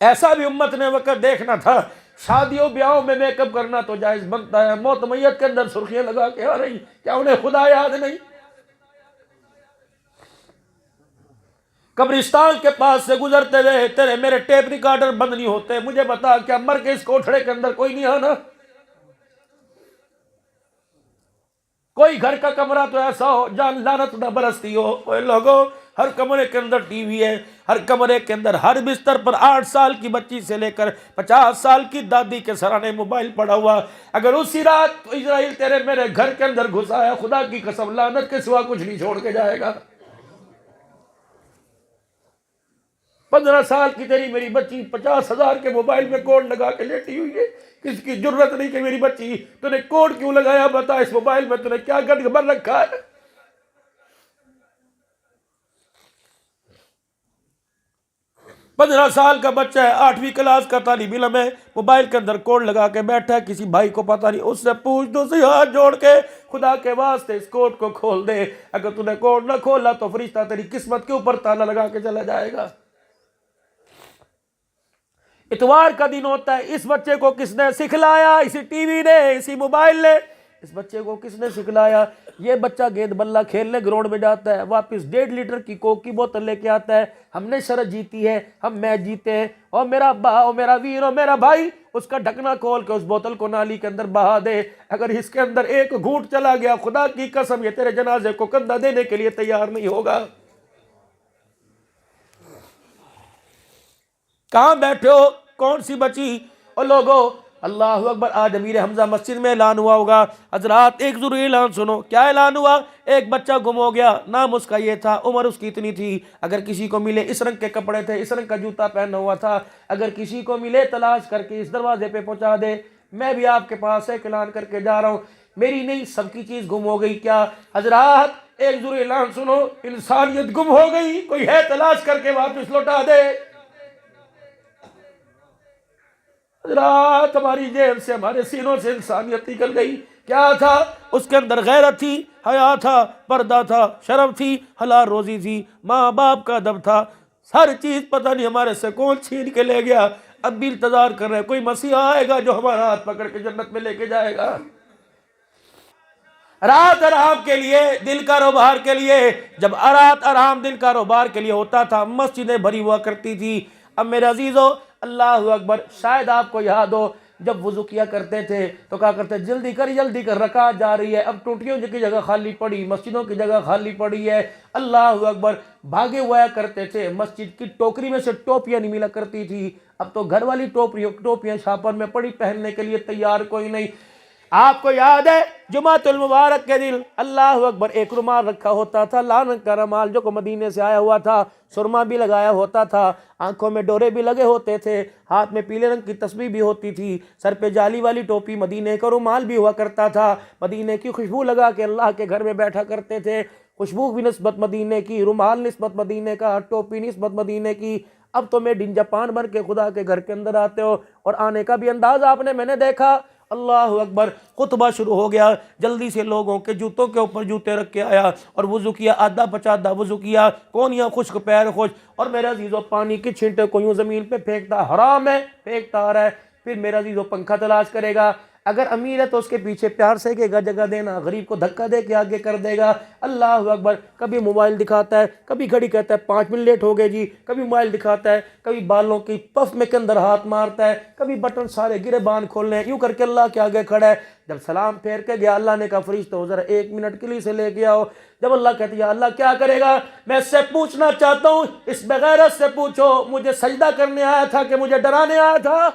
ایسا بھی امت نے وقت دیکھنا تھا، شادیوں بیاہوں میں میک اپ کرنا تو جائز بنتا ہے، موت میت کے اندر سرخیاں لگا کے آ رہی، کیا انہیں خدا یاد نہیں؟ قبرستان کے پاس سے گزرتے ہوئے تیرے میرے ٹیپ ریکارڈر بند نہیں ہوتے، مجھے بتا کیا مر کے اس کوٹھڑے کے اندر کوئی نہیں آنا؟ کوئی گھر کا کمرہ تو ایسا ہو جہاں لعنت نہ برستی ہو؟ اوے لوگوں، ہر کمرے کے اندر ٹی وی ہے، ہر کمرے کے اندر ہر بستر پر 8 سال کی بچی سے لے کر 50 سال کی دادی کے سرانے موبائل پڑا ہوا۔ اگر اسی رات اسرائیل تیرے میرے گھر کے اندر گھس آیا، خدا کی قسم لعنت کے سوا کچھ نہیں چھوڑ کے جائے گا۔ 15 سال کی تیری میری بچی 50,000 کے موبائل میں کوڈ لگا کے لیٹی ہوئی ہے، کس کی جرت نہیں کہ میری بچی تو نے کوڈ کیوں لگایا؟ بتا اس موبائل میں تو نے کیا گند بھر رکھا ہے؟ 15 سال کا بچہ ہے، 8ویں کلاس کا طالب علم ہے، موبائل کے اندر کوڈ لگا کے بیٹھا ہے، کسی بھائی کو پتہ نہیں، اس سے پوچھ دو سی ہاتھ جوڑ کے، خدا کے واسطے اس کوڈ کو کھول دے، اگر تو نے کوڈ نہ کھولا تو فرشتہ تیری قسمت کے اوپر تالا لگا کے چلا جائے گا۔ اتوار کا دن ہوتا ہے، اس بچے کو کس نے سکھلایا؟ اسی ٹی وی نے، اسی موبائل نے۔ اس بچے کو کس نے سکھلایا؟ یہ بچہ گیند بلہ کھیلنے گراؤنڈ میں جاتا ہے، واپس 1.5 لیٹر کی کوک کی بوتل لے کے آتا ہے، ہم نے شرط جیتی ہے، ہم میچ جیتے ہیں، اور میرا ابا اور میرا ویر اور میرا بھائی اس کا ڈھکنا کھول کے اس بوتل کو نالی کے اندر بہا دے، اگر اس کے اندر ایک گھونٹ چلا گیا خدا کی قسم یہ تیرے جنازے کو کندھا دینے کے لیے تیار نہیں ہوگا۔ کہاں بیٹھے ہو؟ کون سی بچی؟ اور لوگوں اللہ اکبر، آج امیر حمزہ مسجد میں اعلان ہوا ہوگا، حضرات ایک ضروری اعلان سنو۔ کیا اعلان ہوا؟ ایک بچہ گم ہو گیا، نام اس کا یہ تھا، عمر اس کی اتنی تھی، اگر کسی کو ملے، اس رنگ کے کپڑے تھے، اس رنگ کا جوتا پہنا ہوا تھا، اگر کسی کو ملے تلاش کر کے اس دروازے پہ پہنچا دے۔ میں بھی آپ کے پاس ایک اعلان کر کے جا رہا ہوں، میری نہیں سب کی چیز گم ہو گئی کیا؟ حضرات ایک ضروری اعلان سنو، انسانیت گم ہو گئی، کوئی ہے تلاش کر کے واپس لوٹا دے۔ حضرات ہماری جیب سے، ہمارے سینوں سے انسانیت نکل گئی۔ کیا تھا اس کے اندر؟ غیرت تھی، حیا تھا، پردہ تھا، شرم تھی، حلال روزی تھی، ماں باپ کا ادب تھا، ہر چیز پتہ نہیں ہمارے سے کون چھین کے لے گیا۔ اب بھی انتظار کر رہے ہیں کوئی مسیح آئے گا جو ہمارا ہاتھ پکڑ کے جنت میں لے کے جائے گا۔ رات آرام کے لیے، دل کاروبار کے لیے، جب رات آرام دل کاروبار کے لیے ہوتا تھا مسجدیں بھری ہوا کرتی تھی۔ اب میرے عزیزو اللہ اکبر، شاید آپ کو یاد ہو جب وضو کیا کرتے تھے تو کہا کرتے جلدی کر رکعت جا رہی ہے، اب ٹوٹیوں کی جگہ خالی پڑی، مسجدوں کی جگہ خالی پڑی ہے، اللہ اکبر، بھاگے ہوا کرتے تھے، مسجد کی ٹوکری میں سے ٹوپیاں نہیں ملا کرتی تھی، اب تو گھر والی ٹوپیاں شاپر میں پڑی، پہننے کے لیے تیار کوئی نہیں۔ آپ کو یاد ہے جمعۃ المبارک کے دن اللہ اکبر ایک رومال رکھا ہوتا تھا، لال رنگ کا رومال جو کہ مدینے سے آیا ہوا تھا، سرما بھی لگایا ہوتا تھا، آنکھوں میں ڈورے بھی لگے ہوتے تھے، ہاتھ میں پیلے رنگ کی تسبیح بھی ہوتی تھی، سر پہ جالی والی ٹوپی، مدینے کا رومال بھی ہوا کرتا تھا، مدینے کی خوشبو لگا کے اللہ کے گھر میں بیٹھا کرتے تھے، خوشبو بھی نسبت مدینے کی، رومال نسبت مدینے کا، ٹوپی نسبت مدینے کی۔ اب تو میڈ ان جاپان بن کے خدا کے گھر کے اندر آتے ہو، اور آنے کا بھی انداز آپ نے، میں نے دیکھا اللہ اکبر، خطبہ شروع ہو گیا، جلدی سے لوگوں کے جوتوں کے اوپر جوتے رکھ کے آیا اور وضو کیا، آدھا پچادا وضو کیا، کونیاں خشک پیر خشک، اور میرا عزیزو پانی کی چھینٹے کو یوں زمین پہ پھینکتا، حرام ہے، پھینکتا آ رہا ہے، پھر میرا عزیزو پنکھا تلاش کرے گا، اگر امیر ہے تو اس کے پیچھے پیار سے کہے گا جگہ دینا، غریب کو دھکا دے کے آگے کر دے گا، اللہ اکبر، کبھی موبائل دکھاتا ہے، کبھی گھڑی کہتا ہے 5 منٹ لیٹ ہو گئے جی، کبھی موبائل دکھاتا ہے، کبھی بالوں کی پف میں کے اندر ہاتھ مارتا ہے، کبھی بٹن سارے گرے بان کھولنے ہیں، یوں کر کے اللہ کے آگے کھڑا ہے، جب سلام پھیر کے گیا اللہ نے کہا فرشتہ ہو ذرا 1 منٹ کے لیے سے لے کے آؤ، جب اللہ کہتے یا اللہ کیا کرے گا؟ میں اس سے پوچھنا چاہتا ہوں، اس بغیرت سے پوچھو، مجھے سجدہ کرنے آیا تھا کہ مجھے ڈرانے آیا تھا؟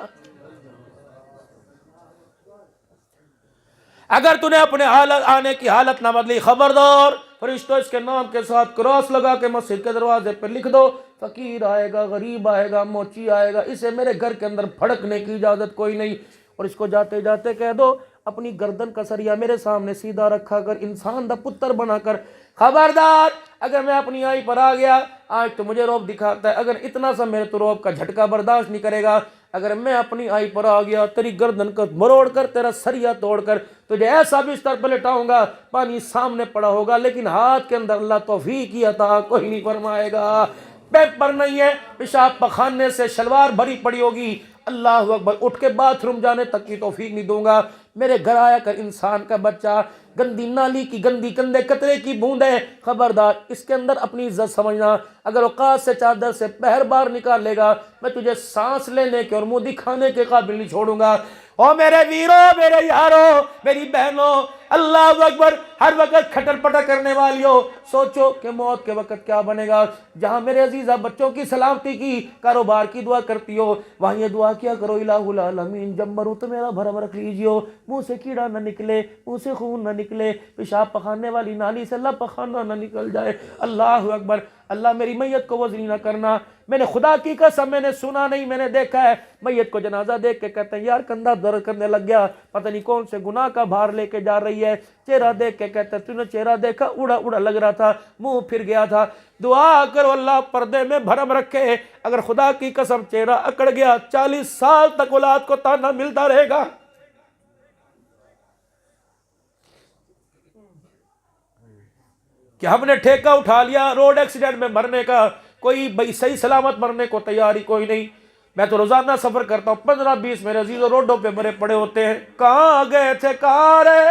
اگر تو نے اپنے حالت آنے کی حالت نہ بدلی، خبردار، فرشتوں اس کے نام کے ساتھ کراس لگا کے مسجد کے دروازے پہ لکھ دو، فقیر آئے گا، غریب آئے گا، موچی آئے گا، اسے میرے گھر کے اندر پھڑکنے کی اجازت کوئی نہیں، اور اس کو جاتے جاتے کہہ دو اپنی گردن کا سریا میرے سامنے سیدھا رکھا کر، انسان دا پتر بنا کر، خبردار، اگر میں اپنی آئی پر آ گیا، آج تو مجھے روب دکھاتا ہے، اگر اتنا سا میرے تو روب کا جھٹکا برداشت نہیں کرے گا، اگر میں اپنی آئی پر آ گیا، تیری گردن کو مروڑ کر، تیرا سریا توڑ کر، تجھے ایسا بستر پہ لٹاؤں گا، پانی سامنے پڑا ہوگا، لیکن ہاتھ کے اندر اللہ توفیق کی عطا کوئی نہیں فرمائے گا۔ پیمپر نہیں ہے، پیشاب پخانے سے شلوار بھری پڑی ہوگی، اللہ اکبر، اٹھ کے باتھ روم جانے تک کی توفیق نہیں دوں گا۔ میرے گھر آیا کر انسان کا بچہ گندی نالی کی گندی گندے قطرے کی بوند ہے، خبردار اس کے اندر اپنی عزت سمجھنا۔ اگر اوقات سے چادر سے پہر بار نکال لے گا، میں تجھے سانس لینے کے اور منہ دکھانے کے قابل نہیں چھوڑوں گا۔ او میرے ویرو، میرے یارو، میری بہنوں، اللہ اکبر، ہر وقت کھٹر پٹر کرنے والیوں، سوچو کہ موت کے وقت کیا بنے گا۔ جہاں میرے عزیزہ بچوں کی سلامتی کی، کاروبار کی دعا کرتی ہو، وہاں یہ دعا کیا کرو، الہ العالمین جب مروں تو میرا بھرم رکھ لیجیو، منہ سے کیڑا نہ نکلے، منہ سے خون نہ نکلے، پیشاب پخانے والی نالی سے اللہ پخانا نہ نکل جائے۔ اللہ اکبر، اللہ میری میت کو وزنی نہ کرنا۔ میں نے خدا کی قسم، میں نے سنا نہیں، میں نے دیکھا ہے، میت کو جنازہ دیکھ کے کہتے ہیں یار کندھا درد کرنے لگ گیا، پتہ نہیں کون سے گناہ کا بھار لے کے جا رہی ہے۔ چہرہ دیکھ کے کہتے ہیں تو نے چہرہ دیکھا، اڑا اڑا لگ رہا تھا، منہ پھر گیا تھا۔ دعا کرو اللہ پردے میں بھرم رکھے۔ اگر خدا کی قسم چہرہ اکڑ گیا، 40 سال تک اولاد کو تانا ملتا رہے گا۔ کہ ہم نے ٹھیکہ اٹھا لیا روڈ ایکسیڈنٹ میں مرنے کا، کوئی بھئی صحیح سلامت مرنے کو تیاری کوئی نہیں۔ میں تو روزانہ سفر کرتا ہوں، 15-20 میرے عزیزوں روڈوں پہ مرے پڑے ہوتے ہیں۔ کہاں گئے تھے، کہاں رہے،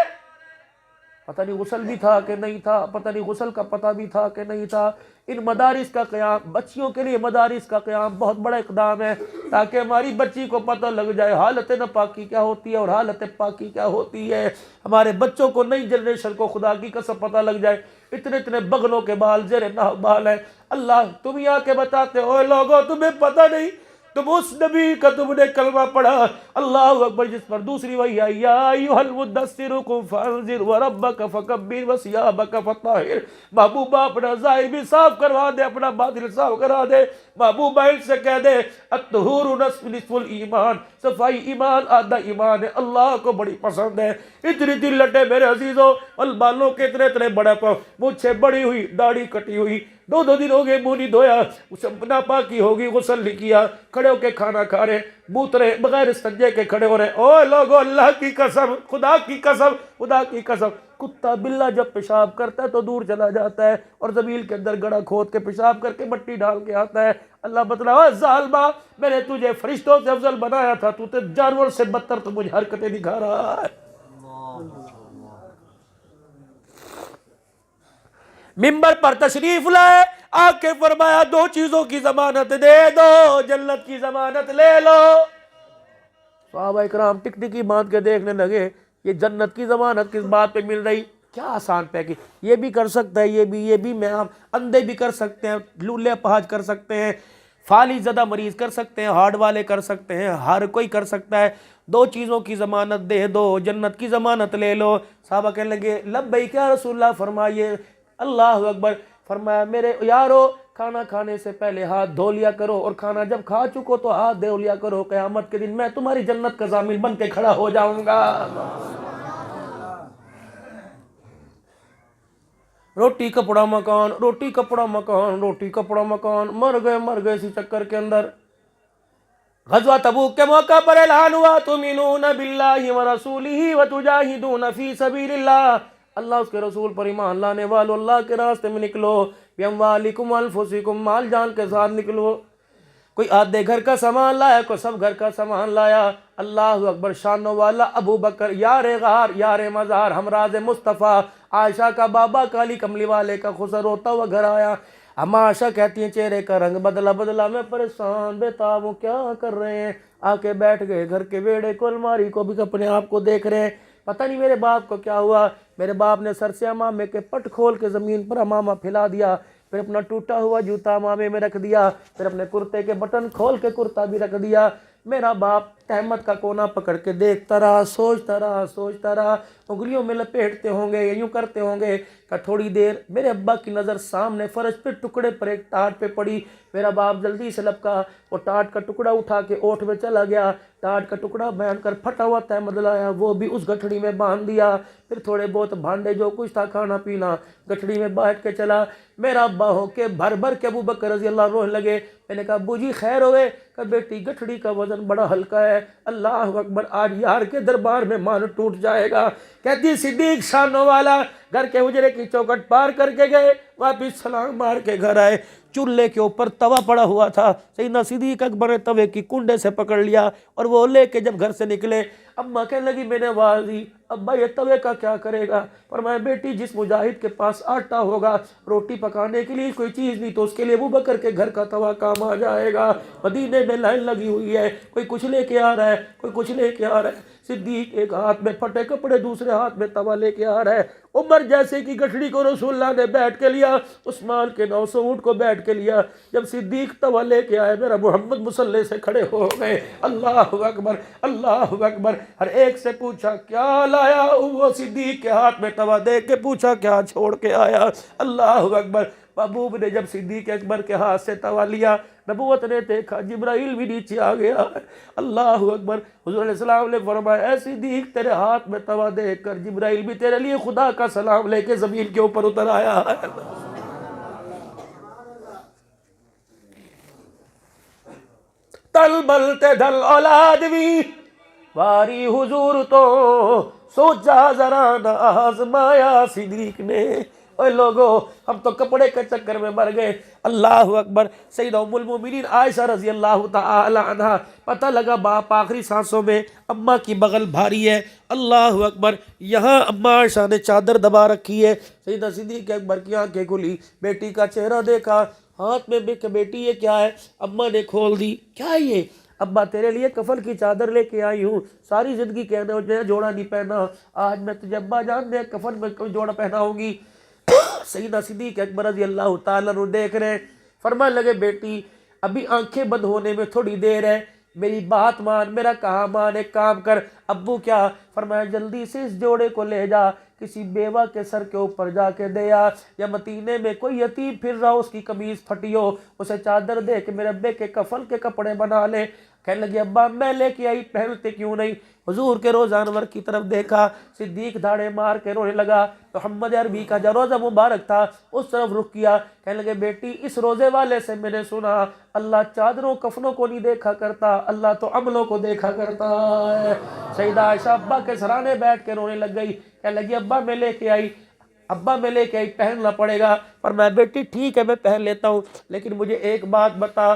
پتہ نہیں غسل بھی تھا کہ نہیں تھا، پتہ نہیں غسل کا پتہ بھی تھا کہ نہیں تھا۔ ان مدارس کا قیام، بچیوں کے لیے مدارس کا قیام بہت بڑا اقدام ہے، تاکہ ہماری بچی کو پتہ لگ جائے حالت ناپاکی کیا ہوتی ہے اور حالت پاکی کیا ہوتی ہے۔ ہمارے بچوں کو، نئی جنریشن کو خدا کی قسم پتہ لگ جائے۔ اتنے اتنے بغلوں کے بال زیر بال ہیں۔ اللہ تم ہی آ کے بتاتے ہو لوگوں تمہیں پتہ نہیں، تم اس نبی کا تم نے کلمہ پڑھا، اللہ اکبر، جس پر دوسری وحی آئی، یا ایھا المدثر قم فانذر وربک فکبر وثیابک فطہر۔ محبوبہ اپنا ظاہر بھی صاف کروا دے، اپنا باطن صاف کرا دے۔ محبوبہ ان سے کہہ دے الطہور نصف الایمان، صفائی ایمان آدھا ایمان ہے۔ اللہ کو بڑی پسند ہے۔ اتنی اتنی لٹے میرے عزیزوں، بالوں کے اتنے اتنے بڑے پاؤں، مجھے بڑی ہوئی، داڑھی کٹی ہوئی، 2 دن ہو گئے منہ نہیں دھویا، ناپاکی ہوگی، غسل نہیں کیا، کھڑے ہو کے کھانا کھا رہے، بوت رہے، بغیر استنجے کے کھڑے ہو رہے۔ او لوگو، اللہ کی قسم، خدا کی قسم، خدا کی قسم، کتا بلہ جب پیشاب کرتا ہے تو دور چلا جاتا ہے اور زمین کے اندر گڑھا کھود کے پیشاب کر کے مٹی ڈال کے آتا ہے۔ اللہ بتلا، او ظالمہ، میں نے تجھے فرشتوں سے افضل بنایا تھا، تو تے جانور سے بدتر تو مجھے حرکتیں دکھا رہا ہے۔ ممبر پر تشریف لائے، آ کے فرمایا 2 چیزوں کی ضمانت دے دو، جنت کی ضمانت لے لو۔ صحابہ اکرام ٹک ٹکی باندھ کے دیکھنے لگے، یہ جنت کی ضمانت کس بات پہ مل رہی؟ کیا آسان پیکی، یہ بھی کر سکتا ہے، یہ بھی میں، ہم اندھے بھی کر سکتے ہیں، لولے اپہاج کر سکتے ہیں، فالج زدہ مریض کر سکتے ہیں، ہارٹ والے کر سکتے ہیں، ہر کوئی کر سکتا ہے۔ 2 چیزوں کی ضمانت دے دو، جنت کی ضمانت لے لو۔ صحابہ کہنے لگے لبیک یا رسول اللہ، فرمائیے۔ اللہ اکبر، فرمایا میرے یارو، کھانا کھانے سے پہلے ہاتھ دھو لیا کرو، اور کھانا جب کھا چکو تو ہاتھ دھو لیا کرو، قیامت کے دن میں تمہاری جنت کا ضامن بن کے کھڑا ہو جاؤں گا۔ روٹی کپڑا مکان، روٹی کپڑا مکان، روٹی کپڑا مکان، مر گئے اسی چکر کے اندر۔ غزوہ تبوک کے موقع پر اعلان ہوا تؤمنون باللہ ورسولہ وتجاہدون فی سبیل اللہ، اللہ اس کے رسول پر ایمان لانے والو، اللہ کے راستے میں نکلو، بِأَمْوَالِكُمْ وَأَنفُسِكُمْ، مال جان کے ساتھ نکلو۔ کوئی آدھے گھر کا سامان لایا، کوئی سب گھر کا سامان لایا۔ اللہ اکبر، شانوں والا ابو بکر، یار غار، یار مزار، ہمراز مصطفیٰ، عائشہ کا بابا، کالی کملی والے کا خسر ہوتا ہوا گھر آیا۔ اما عائشہ کہتی ہیں چہرے کا رنگ بدلا، میں پریشان بے تاب ہوں، کیا کر رہے ہیں؟ آ کے بیٹھ گئے گھر کے بیڑے کو، الماری کو بھی اپنے آپ کو دیکھ رہے ہیں، پتہ نہیں میرے باپ کو کیا ہوا۔ میرے باپ نے سر سے امامے کے پٹ کھول کے زمین پر امامہ پھیلا دیا، پھر اپنا ٹوٹا ہوا جوتا امامے میں رکھ دیا، پھر اپنے کرتے کے بٹن کھول کے کرتا بھی رکھ دیا۔ میرا باپ تہمت کا کونا پکڑ کے دیکھتا رہا، سوچتا رہا، انگلیوں میں لپیٹتے ہوں گے، یوں کرتے ہوں گے کہ تھوڑی دیر میرے ابا کی نظر سامنے فرش پہ ٹکڑے پر ایک ٹاٹ پہ پڑی۔ میرا باپ جلدی سے لپکا، وہ ٹاٹ کا ٹکڑا اٹھا کے اوٹھ میں چلا گیا، ٹاٹ کا ٹکڑا باندھ کر پھٹا ہوا تہمد لایا، وہ بھی اس گٹھڑی میں باندھ دیا، پھر تھوڑے بہت بھانڈے جو کچھ تھا کھانا پینا گٹھڑی میں بیٹھ کے چلا۔ میرا ابا ہو کے بھر کے ابو بکر رضی اللہ رونے لگے۔ میں نے کہا ابو جی خیر ہوئے؟ کہ بیٹی گٹھڑی کا وزن بڑا ہلکا ہے، اللہ اکبر، آج یار کے دربار میں مان ٹوٹ جائے گا۔ کہتی صدیق شانوں والا گھر کے حجرے کی چوکھٹ پار کر کے گئے، واپس سلام مار کے گھر آئے، چولہے کے اوپر توا پڑا ہوا تھا، سیدنا صدیق اکبر نے توے کی کنڈے سے پکڑ لیا اور وہ لے کے جب گھر سے نکلے، اماں کہنے لگی میں نے آواز دی ابا یہ توے کا کیا کرے گا؟ فرمایا بیٹی جس مجاہد کے پاس آٹا ہوگا روٹی پکانے کے لیے کوئی چیز نہیں تو اس کے لیے ابو بکر کے گھر کا توا کام آ جائے گا، مدینے میں لائن لگی ہوئی ہے، کوئی کچھ لے کے آ رہا ہے، کوئی کچھ لے کے آ رہا ہے، صدیق ایک ہاتھ میں پھٹے کپڑے دوسرے ہاتھ میں توا لے کے آ رہا ہے، عمر جیسے کی گٹھڑی کو رسول اللہ نے بیٹھ کے لیا، عثمان کے 900 اونٹ کو بیٹھ کے لیا، جب صدیق توا لے کے آئے میرا محمد مصلی سے کھڑے ہو گئے، اللہ اکبر اللہ اکبر، ہر ایک سے پوچھا کیا لایا؟ وہ صدیق کے ہاتھ میں توا دیکھ کے پوچھا کیا چھوڑ کے آیا؟ اللہ اکبر۔ محبوب نے جب صدیق اکبر کے ہاتھ سے توا لیا، نبوت نے دیکھا جبرائیل بھی نیچے آ گیا، اللہ اکبر۔ حضور علیہ السلام نے فرمایا اے صدیق تیرے ہاتھ میں توا دیکھ کر جبرائیل بھی تیرے لیے خدا کا سلام لے کے زمین کے اوپر اتر آیا ہے۔ تل بلتے دل اولاد بھی واری حضور تو سوچا ذرا نہ آزمایا صدیق نے۔ اے لوگو ہم تو کپڑے کے چکر میں مر گئے، اللہ اکبر۔ سیدہ ام المومنین عائشہ رضی اللہ تعالی عنہ، پتہ لگا باپ آخری سانسوں میں، اماں کی بغل بھاری ہے، اللہ اکبر۔ یہاں اماں عائشہ نے چادر دبا رکھی ہے، سیدہ صدیق اکبر کی آنکھیں کھلی، بیٹی کا چہرہ دیکھا، ہاتھ میں بیٹی یہ کیا ہے؟ اماں نے کھول دی، کیا ہے یہ؟ ابا تیرے لیے کفن کی چادر لے کے آئی ہوں، ساری زندگی کہنے میں جوڑا نہیں پہنا، آج میں تجھے ابا جان دے کفن میں کوئی جوڑا پہناؤں گی۔ سیدہ صدیق اکبر رضی اللہ تعالیٰ عنہ دیکھ رہے، فرمانے لگے بیٹی ابھی آنکھیں بند ہونے میں تھوڑی دیر ہے، میری بات مان، میرا کہا مان، ایک کام کر۔ ابو کیا؟ فرمایا جلدی سے اس جوڑے کو لے جا، کسی بیوہ کے سر کے اوپر جا کے دے آ، یا مدینے میں کوئی یتیم پھر رہا اس کی قمیض پھٹی ہو، اسے چادر دے کے میرے ابے کے کفن کے کپڑے بنا لے۔ کہنے لگی ابا میں لے کے آئی، پہنتے کیوں نہیں؟ حضور کے روزہ انور کی طرف دیکھا، صدیق دھاڑے مار کے رونے لگا، محمد عربی کا جو روزہ مبارک تھا اس طرف رخ کیا، کہنے لگے بیٹی اس روزے والے سے میں نے سنا اللہ چادروں کفنوں کو نہیں دیکھا کرتا، اللہ تو عملوں کو دیکھا کرتا ہے۔ سیدہ عائشہ ابا کے سرانے بیٹھ کے رونے لگ گئی، کہنے لگی ابا میں لے کے آئی، ابا میں لے کے آئی، پہننا پڑے گا۔ پر میں بیٹی ٹھیک ہے میں پہن لیتا ہوں، لیکن مجھے ایک بات بتا،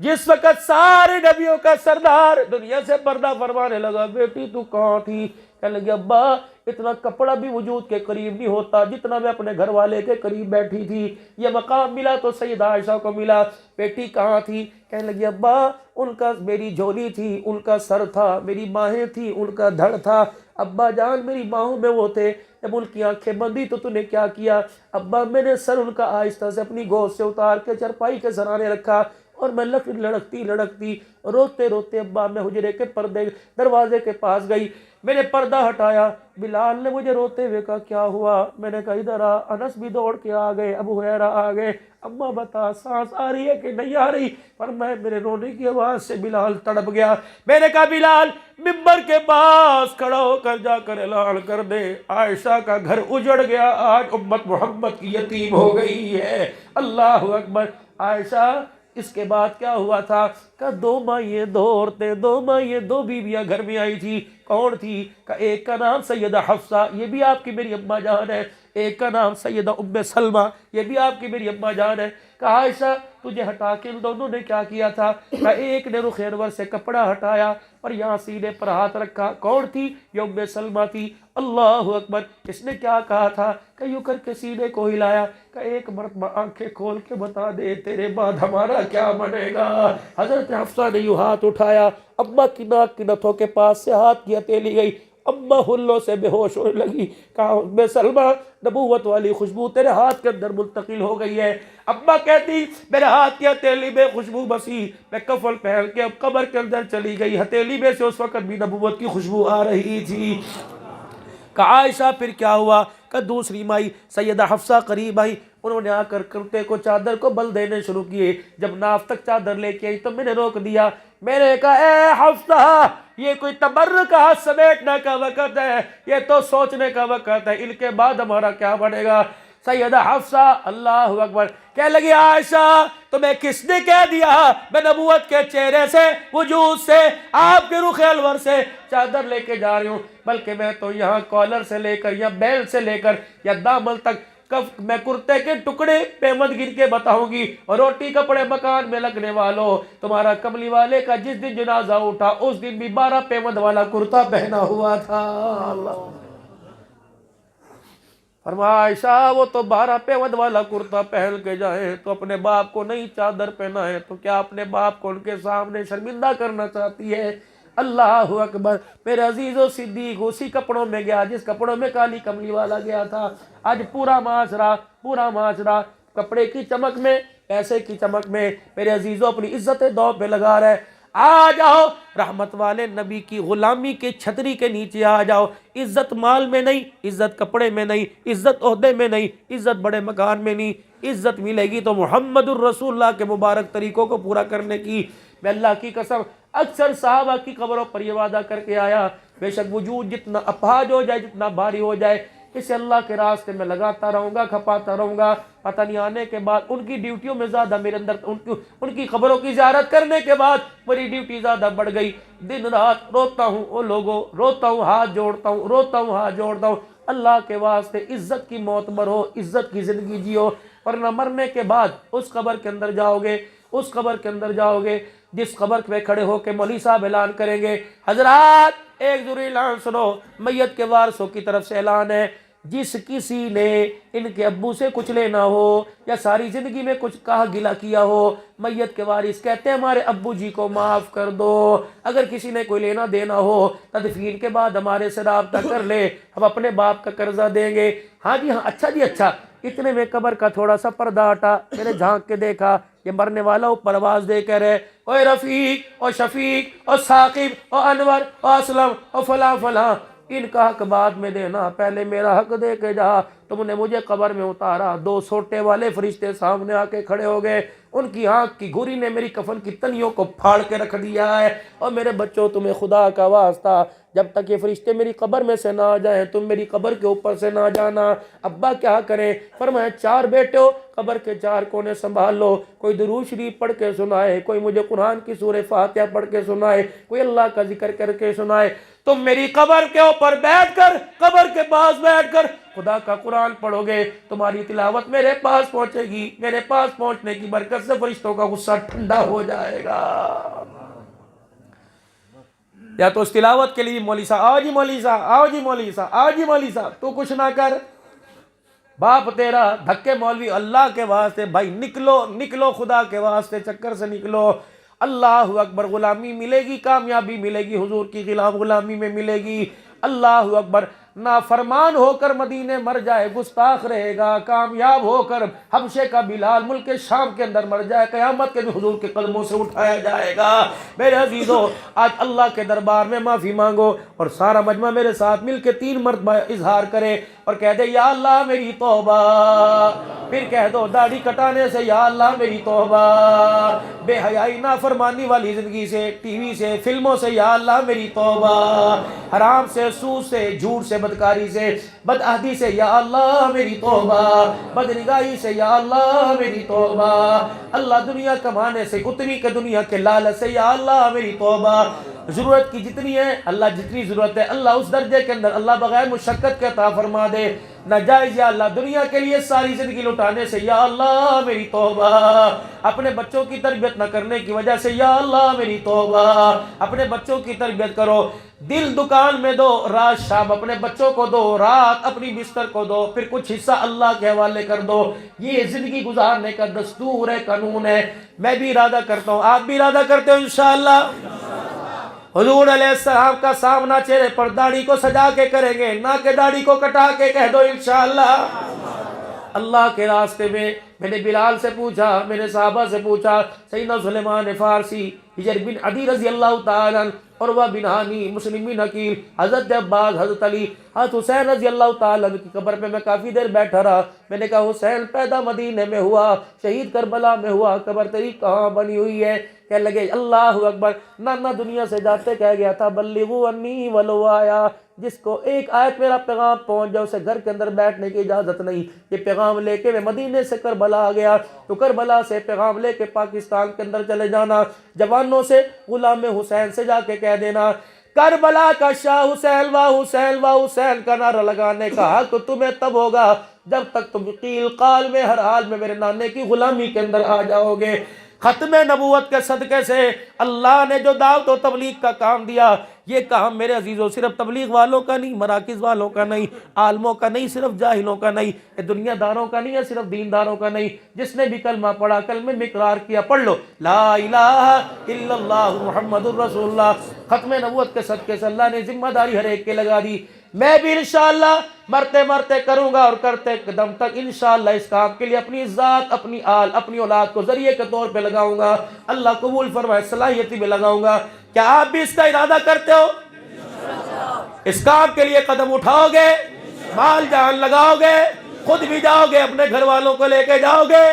جس وقت سارے نبیوں کا سردار دنیا سے پردہ فرمانے لگا بیٹی تو کہاں تھی؟ کہنے لگی ابا اتنا کپڑا بھی وجود کے قریب نہیں ہوتا جتنا میں اپنے گھر والے کے قریب بیٹھی تھی، یہ مقام ملا تو سیدہ عائشہ کو ملا، بیٹی کہاں تھی؟ کہنے لگی ابا ان کا میری جھولی تھی، ان کا سر تھا، میری ماہیں تھی، ان کا دھڑ تھا، ابا جان میری ماہوں میں وہ تھے، جب ان کی آنکھیں بندی تو نے کیا کیا؟ ابا میں نے سر ان کا آہستہ سے اپنی گود سے اتار کے چرپائی کے سرانے رکھا اور میں لڑکتی روتے روتے ابا میں حجرے کے پردے دروازے کے پاس گئی، میں نے پردہ ہٹایا، بلال نے مجھے روتے ہوئے کہا کیا ہوا؟ میں نے کہا ادھر آ، انس بھی دوڑ کے آ گئے، ابو ہریرہ آ گئے، اماں بتا سانس آ رہی ہے کہ نہیں آ رہی؟ پر میں میرے رونے کی آواز سے بلال تڑپ گیا، میں نے کہا بلال ممبر کے پاس کھڑا ہو کر جا کر اعلان کر دے عائشہ کا گھر اجڑ گیا، آج امت محمد کی یتیم ہو گئی ہے، اللہ اکبر۔ عائشہ اس کے بعد کیا ہوا تھا کہ 2 مائیں 2 عورتیں 2 مائیں 2 بیویاں گھر میں آئی تھی، کون تھی؟ کہ ایک کا نام سیدہ حفصہ، یہ بھی آپ کی میری اماں جان ہے، ایک کا نام سیدہ ام سلمہ، یہ بھی آپ کی میری اماں جان ہے۔ کہ عائشہ تجھے ہٹا کے ان دونوں نے کیا کیا تھا؟ کہ ایک نے رخ انور سے کپڑا ہٹایا اور یہاں سینے پر ہاتھ رکھا، کون تھی؟ یہ ام سلمہ تھی، اللہ اکبر۔ اس نے کیا کہا تھا کہ یوں کر کے سینے کو ہلایا کہ ایک مرتبہ آنکھیں کھول کے بتا دے تیرے بعد ہمارا کیا بنے گا؟ حضرت حفصہ نے یوں ہاتھ اٹھایا، اماں کی ناک کی نتھوں کے پاس سے ہاتھ کی ہتھیلی گئی، اماں ہلوں سے بے ہوش ہونے لگی، کہا ام سلمہ نبوت والی خوشبو تیرے ہاتھ کے اندر منتقل ہو گئی ہے۔ اماں کہتی میرے ہاتھ کی ہتھیلی میں خوشبو بسی، میں کفن پہن کے اب قبر کے اندر چلی گئی، ہتھیلی میں سے اس وقت بھی نبوت کی خوشبو آ رہی تھی۔ کہ عائشہ پھر کیا ہوا کہ دوسری مائی سیدہ حفصہ قریب آئی، انہوں نے آ کر کرتے کو چادر کو بل دینے شروع کیے، جب ناف تک چادر لے کے آئی تو میں نے روک دیا، میں نے کہا اے حفصہ یہ کوئی تبرک ہاتھ سمیٹنے کا وقت ہے، یہ تو سوچنے کا وقت ہے، ان کے بعد ہمارا کیا بنے گا؟ سیدہ حفصہ اللہ اکبر کہنے لگی عائشہ تمہیں کس نے کہہ دیا میں نبوت کے چہرے سے وجود سے آپ کے رخ انور سے چادر لے کے جا رہی ہوں؟ بلکہ میں تو یہاں کالر سے لے کر یا بیل سے لے کر یا دامن تک میں کرتے کے ٹکڑے پیمد گر کے بتاؤں گی. اور روٹی کپڑے مکان میں لگنے والوں، تمہارا کملی والے کا جس دن جنازہ اٹھا اس دن بھی 12 پیمد والا کرتا پہنا ہوا تھا. اللہ فرمایا عائشہ وہ تو 12 پیمد والا کرتا پہن کے جائیں تو اپنے باپ کو نئی چادر پہنائے تو کیا اپنے باپ کو ان کے سامنے شرمندہ کرنا چاہتی ہے؟ اللہ اکبر. میرے عزیز و صدیق اسی کپڑوں میں گیا جس کپڑوں میں کالی کملی والا گیا تھا. آج پورا معاشرہ کپڑے کی چمک میں، پیسے کی چمک میں میرے عزیزوں اپنی عزت دو پہ لگا رہے. آ جاؤ رحمت والے نبی کی غلامی کے چھتری کے نیچے آ جاؤ. عزت مال میں نہیں، عزت کپڑے میں نہیں، عزت عہدے میں نہیں، عزت بڑے مکان میں نہیں. عزت ملے گی تو محمد الرسول اللہ کے مبارک طریقوں کو پورا کرنے کی. میں اللہ کی قسم اکثر صحابہ کی قبروں پر یہ وعدہ کر کے آیا، بے شک وجود جتنا اپاہج ہو جائے، جتنا بھاری ہو جائے، اسے اللہ کے راستے میں لگاتا رہوں گا، کھپاتا رہوں گا. پتہ نہیں آنے کے بعد ان کی ڈیوٹیوں میں زیادہ میرے اندر ان کی قبروں کی زیارت کرنے کے بعد میری ڈیوٹی زیادہ بڑھ گئی. دن رات روتا ہوں، او لوگوں روتا ہوں، ہاتھ جوڑتا ہوں. اللہ کے واسطے عزت کی موت مرو، عزت کی زندگی جیو، ورنہ مرنے کے بعد اس قبر کے اندر جاؤ گے جس قبر پہ کھڑے ہو کے مولوی صاحب اعلان کریں گے. حضرات ایک ضروری اعلان سنو، میت کے وارثوں کی طرف سے اعلان ہے، جس کسی نے ان کے ابو سے کچھ لینا ہو یا ساری زندگی میں کچھ کہا گلا کیا ہو، میت کے وارث کہتے ہیں ہمارے ابو جی کو معاف کر دو. اگر کسی نے کوئی لینا دینا ہو تدفین کے بعد ہمارے سے رابطہ کر لے، ہم اپنے باپ کا قرضہ دیں گے. ہاں جی ہاں، اچھا جی اچھا. اتنے میں قبر کا تھوڑا سا پردہ ہٹا، میں نے جھانک کے دیکھا یہ مرنے والا اوپر آواز دے کر ہے، اوے رفیق اور شفیق اور ثاقب اور انور اور اسلم اور فلاں فلاں، ان کا حق بعد میں دینا، پہلے میرا حق دے کے جا. تم نے مجھے قبر میں اتارا، 2 سوٹے والے فرشتے سامنے آ کے کھڑے ہو گئے، ان کی آنکھ کی گھوری نے میری کفن کی تنیوں کو پھاڑ کے رکھ دیا ہے. اور میرے بچوں تمہیں خدا کا واسطہ جب تک یہ فرشتے میری قبر میں سے نہ آ جائیں تم میری قبر کے اوپر سے نہ جانا. ابا کیا کریں؟ فرمایا 4 بیٹے ہو، قبر کے 4 کونے سنبھال لو، کوئی درود شریف پڑھ کے سنائے، کوئی مجھے قرآن کی سورہ فاتحہ پڑھ کے سنائے، کوئی اللہ کا ذکر کر کے سنائے. تم میری قبر کے اوپر بیٹھ کر، قبر کے پاس بیٹھ کر خدا کا قرآن پڑھو گے، تمہاری تلاوت میرے پاس پہنچے گی، میرے پاس پہنچنے کی برکت سے فرشتوں کا غصہ ٹھنڈا ہو جائے گا. یا تو اس تلاوت کے لیے مولوی صاحب آؤ جی، مولوی صاحب آؤ جی، مولوی صاحب آؤ جی، مولوی صاحب تو کچھ نہ کر، باپ تیرا دھکے مولوی. اللہ کے واسطے بھائی نکلو خدا کے واسطے چکر سے نکلو. اللہ اکبر. غلامی ملے گی، کامیابی ملے گی، حضور کی غلامی میں ملے گی. اللہ اکبر. نافرمان ہو کر مدینے مر جائے گستاخ رہے گا، کامیاب ہو کر حبشے کا بلال ملک شام کے اندر مر جائے قیامت کے بھی حضور کے قدموں سے اٹھایا جائے گا. میرے عزیزو آج اللہ کے دربار میں معافی مانگو اور سارا مجمع میرے ساتھ مل کے 3 مرتبہ اظہار کرے اور کہہ دے یا اللہ میری توبہ. پھر کہہ دو داڑھی کٹانے سے یا اللہ میری توبہ، بے حیائی نافرمانی والی زندگی سے، ٹی وی سے، فلموں سے یا اللہ میری توبہ، حرام سے، سود سے، جھوٹ سے، بدکاری سے، بدعہدی سے یا اللہ میری توبہ، بدنگاہی سے یا اللہ میری توبہ، اللہ دنیا کمانے سے، اتنی کہ دنیا کے لالچ سے یا اللہ میری توبہ. ضرورت کی جتنی ہے اللہ، جتنی ضرورت ہے اللہ اس درجے کے اندر اللہ بغیر مشقت کے عطا فرما دے. ناجائز یا اللہ دنیا کے لیے ساری زندگی لٹانے سے یا اللہ میری توبہ، اپنے بچوں کی تربیت نہ کرنے کی وجہ سے یا اللہ میری توبہ. اپنے بچوں کی تربیت کرو، دل دکان میں دو، رات شام اپنے بچوں کو دو، رات اپنی بستر کو دو، پھر کچھ حصہ اللہ کے حوالے کر دو. یہ زندگی گزارنے کا دستور ہے، قانون ہے. میں بھی ارادہ کرتا ہوں، آپ بھی ارادہ کرتے ہو انشاءاللہ حضور علیہ السلام کا سامنا چہرے پر داڑھی کو سجا کے کریں گے، نہ کہ داڑھی کو کٹا کے. کہہ دو انشاءاللہ. اللہ کے راستے میں نے بلال سے پوچھا، میں نے صحابہ سے پوچھا، سیدنا سلیمان فارسی، حجر بن عدی رضی اللہ تعالیٰ عنہ، عروہ بن ہانی، مسلم بن عقیل، حضرت عباس، حضرت علی، حضرت حسین رضی اللہ تعالیٰ عنہ کی قبر پہ میں کافی دیر بیٹھا رہا. میں نے کہا حسین پیدا مدینے میں ہوا، شہید کربلا میں ہوا، قبر تیری کہاں بنی ہوئی ہے؟ کہنے لگے اللہ اکبر. نانا دنیا سے جاتے کہہ گیا تھا بلغوا انی ولو آیا، جس کو ایک آیت میرا پیغام پہنچ جائے اسے گھر کے اندر بیٹھنے کی اجازت نہیں. یہ پیغام لے کے میں مدینے سے کربلا آ گیا، تو کربلا سے پیغام لے کے پاکستان کے اندر چلے جانا. جوانوں سے غلام حسین سے جا کے کہہ دینا کربلا کا شاہ حسین و حسین و حسین کا نعرہ لگانے کا حق تو تمہیں تب ہوگا جب تک تم قیل قال میں ہر حال میں میرے نانے کی غلامی کے اندر آ جاؤ گے۔ ختم نبوت کے صدقے سے اللہ نے جو دعوت و تبلیغ کا کام دیا، یہ کام میرے عزیزوں صرف تبلیغ والوں کا نہیں، مراکز والوں کا نہیں، عالموں کا نہیں، صرف جاہلوں کا نہیں، یہ دنیا داروں کا نہیں ہے، صرف دینداروں کا نہیں۔ جس نے بھی کلمہ پڑھا، کلمے میں اقرار کیا، پڑھ لو لا الہ الا اللہ محمد الرسول اللہ، ختم نبوت کے صدقے سے اللہ نے ذمہ داری ہر ایک کے لگا دی۔ میں بھی انشاءاللہ مرتے مرتے کروں گا، اور کرتے دم تک انشاءاللہ اس کام کے لیے اپنی ذات، اپنی آل، اپنی اولاد کو ذریعے کے طور پہ لگاؤں گا۔ اللہ قبول فرمائے، صلاحیتی میں لگاؤں گا۔ کیا آپ بھی اس کا ارادہ کرتے ہو؟ اس کام کے لیے قدم اٹھاؤ گے، مال جان لگاؤ گے، خود بھی جاؤ گے، اپنے گھر والوں کو لے کے جاؤ گے؟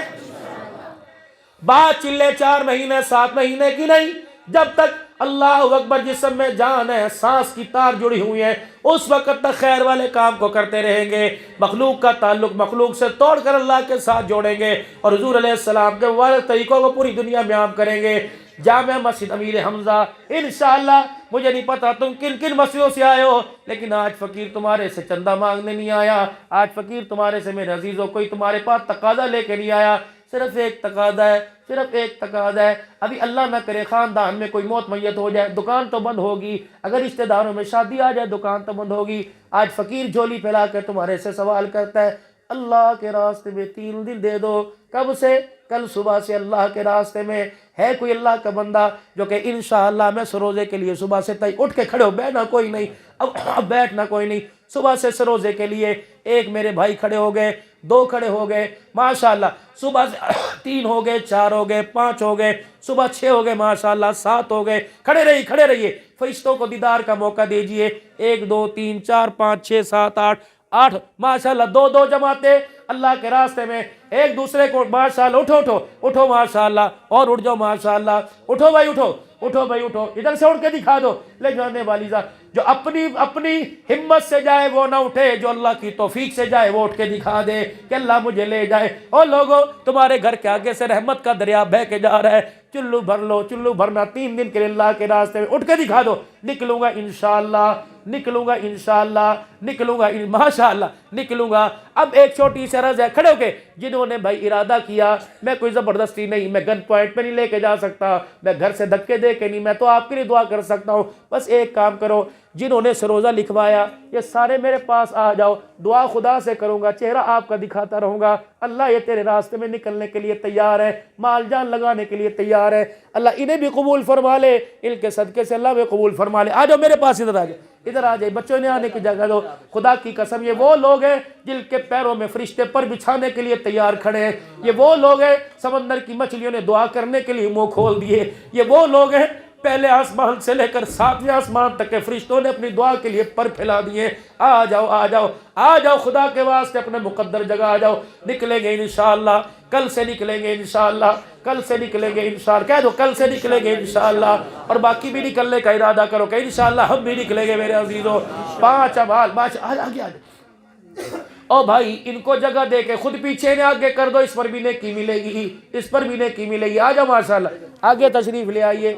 بات چلے 4 مہینے 7 مہینے کی نہیں، جب تک اللہ اکبر جسم میں جان ہے، سانس کی تار جڑی ہوئی ہے، اس وقت تک خیر والے کام کو کرتے رہیں گے۔ مخلوق کا تعلق مخلوق سے توڑ کر اللہ کے ساتھ جوڑیں گے، اور حضور علیہ السلام کے مبارک طریقوں کو پوری دنیا میں عام کریں گے۔ جامع مسجد امیر حمزہ انشاءاللہ، مجھے نہیں پتا تم کن کن مسجدوں سے آئے ہو، لیکن آج فقیر تمہارے سے چندہ مانگنے نہیں آیا، آج فقیر تمہارے سے میرے عزیزوں کوئی تمہارے پاس تقاضا لے کے نہیں آیا، صرف ایک تقاضا ہے، صرف ایک تقاضا ہے۔ ابھی اللہ نہ کرے خاندان میں کوئی موت میت ہو جائے، دکان تو بند ہوگی، اگر رشتہ داروں میں شادی آ جائے دکان تو بند ہوگی۔ آج فقیر جھولی پھیلا کر تمہارے سے سوال کرتا ہے، اللہ کے راستے میں 3 دن دے دو۔ کب سے؟ کل صبح سے اللہ کے راستے میں۔ ہے کوئی اللہ کا بندہ جو کہ انشاءاللہ میں سروزے کے لیے صبح سے اٹھ کے کھڑے ہو؟ بیٹھنا کوئی نہیں، اب بیٹھنا کوئی نہیں، صبح سے سروزے کے لیے ایک میرے بھائی کھڑے ہو گئے، 2 کھڑے ہو گئے، ماشاءاللہ صبح سے 3 ہو گئے، 4 ہو گئے، 5 ہو گئے، صبح 6 ہو گئے، ماشاءاللہ 7 ہو گئے۔ کھڑے رہیے، فرشتوں کو دیدار کا موقع دیجئے۔ 1 2 3 4 5 6 7 8 ماشاءاللہ 2 جماعتیں اللہ کے راستے میں ایک دوسرے کو ماشاءاللہ اٹھو ماشاءاللہ، اور اٹھ جاؤ ماشاءاللہ، اٹھو بھائی اٹھو، ادھر سے اٹھ کے دکھا دو۔ لے جانے والی ذات جو اپنی ہمت سے جائے وہ نہ اٹھے، جو اللہ کی توفیق سے جائے وہ اٹھ کے دکھا دے کہ اللہ مجھے لے جائے۔ اور لوگوں، تمہارے گھر کے آگے سے رحمت کا دریا بہہ کے جا رہا ہے، چلو بھر لو، چلو بھرنا 3 دن کے لیے اللہ کے راستے میں، اٹھ کے دکھا دو۔ نکلوں گا ماشاءاللہ نکلوں گا۔ اب ایک چھوٹی سی عرض ہے، کھڑے ہو کے جنہوں نے بھائی ارادہ کیا، میں کوئی زبردستی نہیں، میں گن پوائنٹ پہ نہیں لے کے جا سکتا، میں گھر سے دھکے دے کے نہیں، میں تو آپ کے لیے دعا کر سکتا ہوں۔ بس ایک کام کرو، جنہوں نے سروزہ لکھوایا یہ سارے میرے پاس آ جاؤ، دعا خدا سے کروں گا، چہرہ آپ کا دکھاتا رہوں گا۔ اللہ یہ تیرے راستے میں نکلنے کے لیے تیار ہے، مال جان لگانے کے لیے تیار ہے۔ اللہ انہیں بھی قبول فرما لے، ان کے صدقے سے اللہ بھی قبول فرما لے۔ آ جاؤ میرے پاس، ادھر آ جائے، بچوں نے آنے کی جگہ دو۔ خدا کی قسم یہ وہ لوگ ہیں جن کے پیروں میں فرشتے پر بچھانے کے لیے تیار کھڑے ہیں، یہ وہ لوگ ہیں سمندر کی مچھلیوں نے دعا کرنے کے لیے منہ کھول دیے، یہ وہ لوگ ہیں پہلے آسمان سے لے کر 7ویں آسمان تک کے فرشتوں نے اپنی دعا کے لیے پر پھیلا دیے۔ آ جاؤ خدا کے واسطے اپنے مقدر جگہ آ جاؤ۔ نکلیں گے انشاءاللہ، کل سے نکلیں گے انشاءاللہ، کہہ دو کل سے نکلیں گے انشاءاللہ، اور باقی بھی نکلنے کا ارادہ کرو کہ انشاءاللہ ہم بھی نکلیں گے میرے عزیزوں۔ 5 اعمال آگے او بھائی، ان کو جگہ دے کے خود پیچھے نے آگے کر دو، اس پر بھی نیکی ملے گی، اس پر بھی نیکی ملے گی۔ آ جاؤ ماشاءاللہ، آگے تشریف لے آئیے،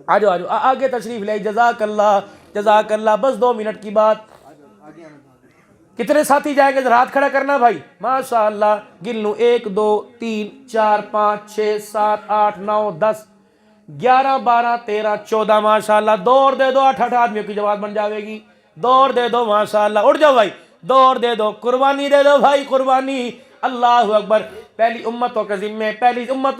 آ جاؤ آگے تشریف لے آئیے۔ جزاک اللہ، بس 2 منٹ کی بات۔ کتنے ساتھی جائیں گے ذرا ہاتھ کھڑا کرنا بھائی، ماشاءاللہ گن لوں، 1 2 3 4 5 6 7 8 9 10 11 12 13 14 ماشاءاللہ۔ 2 اور دے دو، 8 آدمیوں کی جماعت بن جاوے گی۔ 2 اور دے دو ماشاءاللہ، اٹھ جاؤ بھائی، 2 اور دے دو، قربانی دے دو بھائی، قربانی۔ اللہ اکبر۔ پہلی امتوں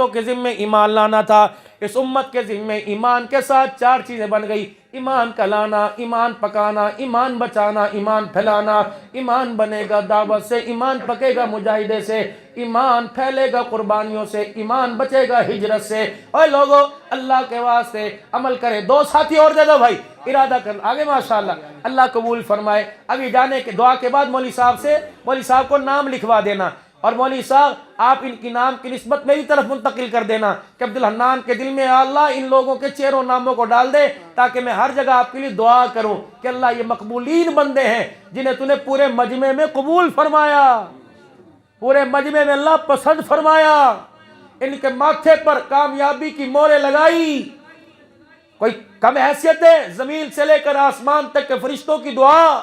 کے ذمے ایمان لانا تھا، اس امت کے ذمے ایمان کے ساتھ 4 چیزیں بن گئی: ایمان کا لانا، ایمان پکانا، ایمان بچانا، ایمان پھیلانا۔ ایمان بنے گا دعوت سے، ایمان پکے گا مجاہدے سے، ایمان پھیلے گا قربانیوں سے، ایمان بچے گا ہجرت سے۔ اے لوگوں، اللہ کے واسطے عمل کریں۔ 2 ساتھی اور دے دو بھائی، ارادہ کر آگے ماشاءاللہ، اللہ قبول فرمائے۔ ابھی جانے کے دعا کے بعد مولوی صاحب کو نام لکھوا دینا، اور مولوی صاحب آپ ان کی نام کی نسبت میری طرف منتقل کر دینا کہ عبدالحنان کے دل میں اللہ ان لوگوں کے چہروں ناموں کو ڈال دے، تاکہ میں ہر جگہ آپ کے لیے دعا کروں کہ اللہ یہ مقبولین بندے ہیں جنہیں تو نے پورے مجمع میں قبول فرمایا، پورے مجمع میں اللہ پسند فرمایا، ان کے ماتھے پر کامیابی کی مورے لگائی۔ کوئی کم حیثیت ہے؟ زمین سے لے کر آسمان تک کے فرشتوں کی دعا.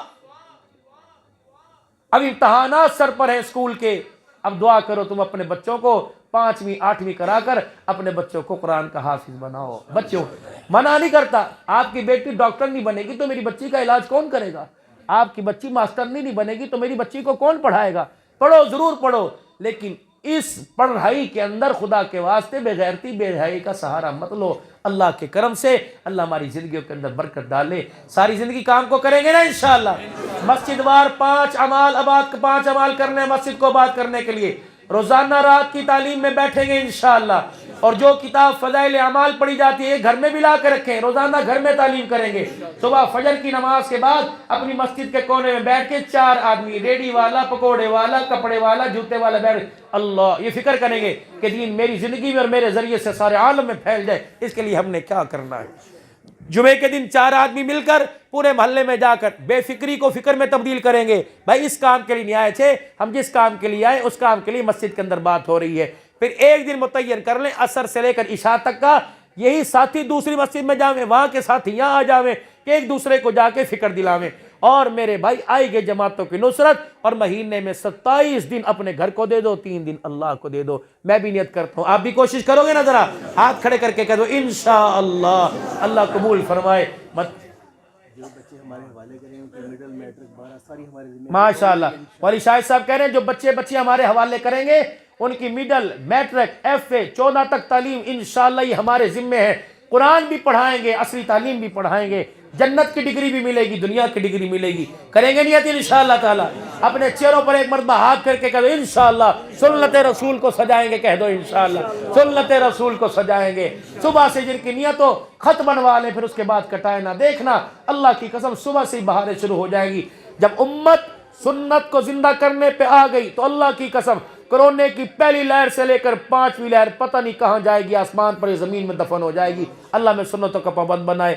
اب امتحانات سر پر ہیں اسکول کے، اب دعا کرو تم اپنے بچوں کو 5ویں 8ویں کرا کر اپنے بچوں کو قرآن کا حافظ بناؤ. بچوں منع نہیں کرتا، آپ کی بیٹی ڈاکٹر نہیں بنے گی تو میری بچی کا علاج کون کرے گا؟ آپ کی بچی ماسٹر نہیں بنے گی تو میری بچی کو کون پڑھائے گا؟ پڑھو، ضرور پڑھو، لیکن اس پڑھائی کے اندر خدا کے واسطے بے غیرتی بے حیائی کا سہارا مت لو. اللہ کے کرم سے اللہ ہماری زندگیوں کے اندر برکت ڈالے، ساری زندگی کام کو کریں گے نا انشاءاللہ. مسجد وار 5 اعمال کرنے ہیں مسجد کو آباد کرنے کے لیے. روزانہ رات کی تعلیم میں بیٹھیں گے انشاءاللہ، اور جو کتاب فضائل اعمال پڑھی جاتی ہے گھر میں بھی لا کے رکھیں، روزانہ گھر میں تعلیم کریں گے. صبح فجر کی نماز کے بعد اپنی مسجد کے کونے میں بیٹھ کے 4 آدمی، ریڈی والا، پکوڑے والا، کپڑے والا، جوتے والا، بیٹھ اللہ یہ فکر کریں گے کہ دین میری زندگی میں اور میرے ذریعے سے سارے عالم میں پھیل جائے. اس کے لیے ہم نے کیا کرنا ہے؟ جمعے کے دن 4 آدمی مل کر پورے محلے میں جا کر بے فکری کو فکر میں تبدیل کریں گے. بھائی اس کام کے لیے نہیں آئے تھے ہم، جس کام کے لیے آئے اس کام کے لیے مسجد کے اندر بات ہو رہی ہے. پھر ایک دن متعین کر لیں عصر سے لے کر عشاء تک کا، یہی ساتھی دوسری مسجد میں جاویں، وہاں کے ساتھی یہاں آ جاویں کہ ایک دوسرے کو جا کے فکر دلاویں. اور میرے بھائی آئے گے جماعتوں کی نصرت، اور مہینے میں 27 دن اپنے گھر کو دے دو، 3 دن اللہ کو دے دو. میں بھی نیت کرتا ہوں، آپ بھی کوشش کرو گے نا؟ ذرا ہاتھ کھڑے کر کے کہہ دو انشاءاللہ. اللہ قبول فرمائے. ماشاءاللہ والی شاہد صاحب کہہ رہے ہیں جو بچے ہمارے حوالے کریں گے ان کی مڈل، میٹرک، FA 14 تک تعلیم انشاءاللہ یہ ہمارے ذمے ہے. قرآن بھی پڑھائیں گے، اصلی تعلیم بھی پڑھائیں گے، جنت کی ڈگری بھی ملے گی، دنیا کی ڈگری ملے گی. کریں گے نیت انشاءاللہ تعالی؟ اپنے چہروں پر ایک مرتبہ ہاتھ کر کے کہہ دو انشاءاللہ. سنت رسول کو سجائیں گے، کہہ دو انشاءاللہ سنت رسول کو سجائیں گے. صبح سے جن کی نیت ہو خط بنوا لیں، پھر اس کے بعد کٹائے نہ. دیکھنا اللہ کی قسم صبح سے ہی بہاریں شروع ہو جائیں گی. جب امت سنت کو زندہ کرنے پہ آ گئی تو اللہ کی قسم کرونے کی پہلی لہر سے لے کر 5ویں لہر پتہ نہیں کہاں جائے گی، آسمان پر زمین میں دفن ہو جائے گی. اللہ میں سنتوں کا پابند بنائے.